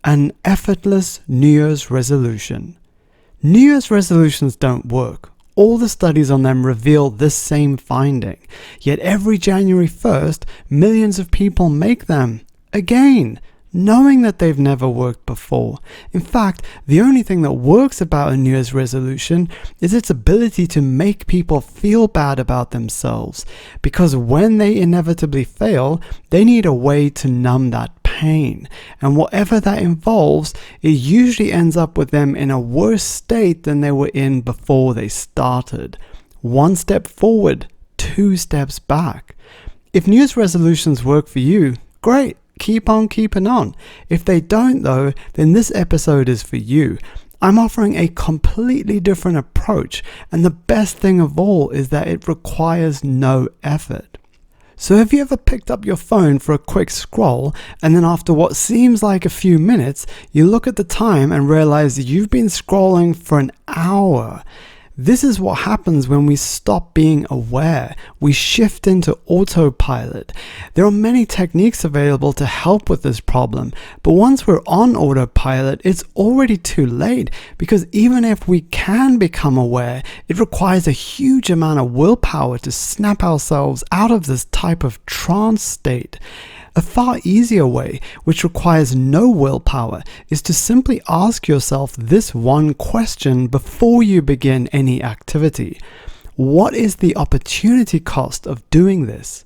An effortless New Year's resolution. New Year's resolutions don't work. All the studies on them reveal this same finding. Yet every January 1st, millions of people make them. Again, knowing that they've never worked before. In fact, the only thing that works about a New Year's resolution is its ability to make people feel bad about themselves. Because when they inevitably fail, they need a way to numb that pain. And whatever that involves, it usually ends up with them in a worse state than they were in before they started. One step forward, two steps back. If New Year's resolutions work for you, great. Keep on keeping on. If they don't though, then this episode is for you. I'm offering a completely different approach, and the best thing of all is that it requires no effort. So have you ever picked up your phone for a quick scroll, and then after what seems like a few minutes, you look at the time and realize you've been scrolling for an hour? This is what happens when we stop being aware. We shift into autopilot. There are many techniques available to help with this problem, but once we're on autopilot, it's already too late, because even if we can become aware, it requires a huge amount of willpower to snap ourselves out of this type of trance state. A far easier way, which requires no willpower, is to simply ask yourself this one question before you begin any activity. What is the opportunity cost of doing this?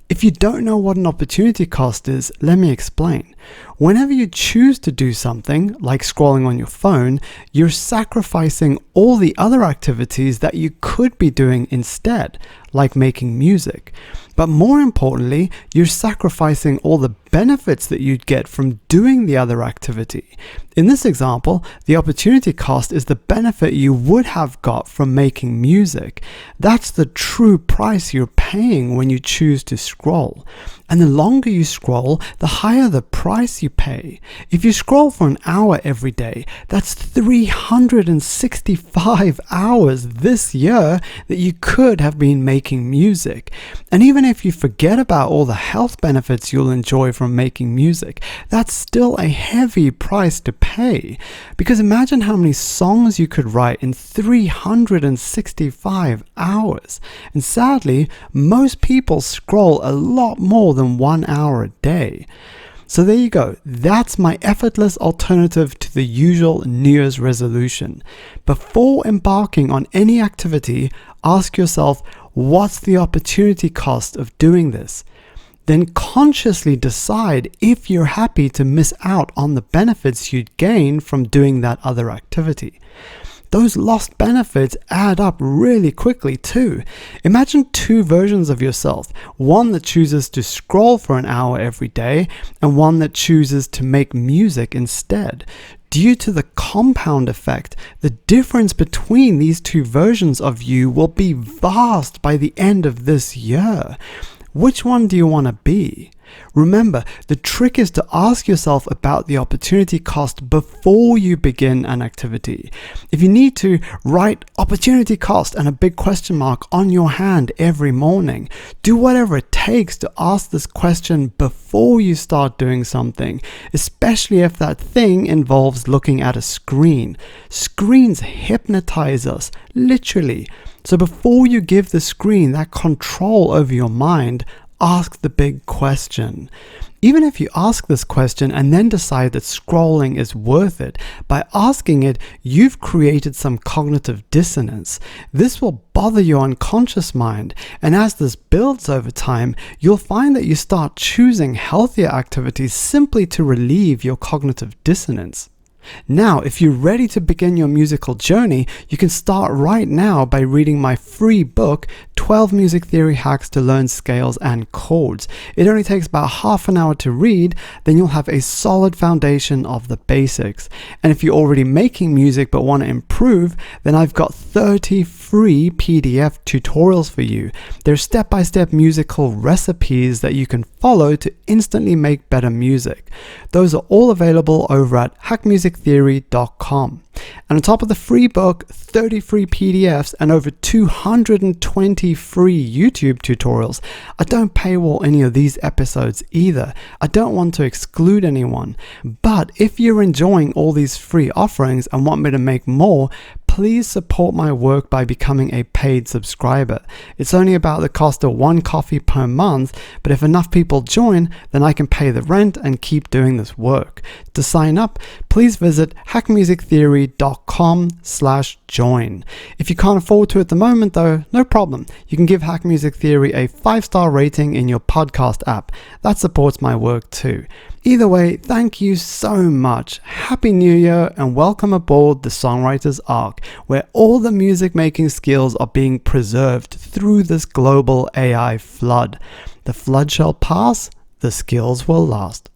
If you don't know what an opportunity cost is, let me explain. Whenever you choose to do something, like scrolling on your phone, you're sacrificing all the other activities that you could be doing instead, like making music. But more importantly, you're sacrificing all the benefits that you'd get from doing the other activity. In this example, the opportunity cost is the benefit you would have got from making music. That's the true price you're paying when you choose to scroll. And the longer you scroll, the higher the price you pay. If you scroll for an hour every day, that's 365 hours this year that you could have been making music. And even if you forget about all the health benefits you'll enjoy from making music, that's still a heavy price to pay. Because imagine how many songs you could write in 365 hours. And sadly, most people scroll a lot more than 1 hour a day. So there you go. That's my effortless alternative to the usual New Year's resolution. Before embarking on any activity, ask yourself, what's the opportunity cost of doing this? Then consciously decide if you're happy to miss out on the benefits you'd gain from doing that other activity. Those lost benefits add up really quickly too. Imagine two versions of yourself, one that chooses to scroll for an hour every day and one that chooses to make music instead. Due to the compound effect, the difference between these two versions of you will be vast by the end of this year. Which one do you want to be? Remember, the trick is to ask yourself about the opportunity cost before you begin an activity. If you need to, write opportunity cost and a big question mark on your hand every morning. Do whatever it takes to ask this question before you start doing something, especially if that thing involves looking at a screen. Screens hypnotize us, literally. So before you give the screen that control over your mind, ask the big question. Even if you ask this question and then decide that scrolling is worth it, by asking it, you've created some cognitive dissonance. This will bother your unconscious mind, and as this builds over time, you'll find that you start choosing healthier activities simply to relieve your cognitive dissonance. Now, if you're ready to begin your musical journey, you can start right now by reading my free book, 12 Music Theory Hacks to Learn Scales and Chords. It only takes about half an hour to read, then you'll have a solid foundation of the basics. And if you're already making music but want to improve, then I've got 30 free PDF tutorials for you. They're step-by-step musical recipes that you can follow to instantly make better music. Those are all available over at hackmusictheory.com. And on top of the free book, 30 free PDFs, and over 220 free YouTube tutorials, I don't paywall any of these episodes either. I don't want to exclude anyone. But if you're enjoying all these free offerings and want me to make more, please support my work by becoming a paid subscriber. It's only about the cost of one coffee per month, but if enough people join, then I can pay the rent and keep doing this work. To sign up, please visit hackmusictheory.com/join. If you can't afford to at the moment though, no problem. You can give Hack Music Theory a 5-star rating in your podcast app. That supports my work too. Either way, thank you so much. Happy New Year and welcome aboard the Songwriter's Ark, where all the music making skills are being preserved through this global AI flood. The flood shall pass, the skills will last.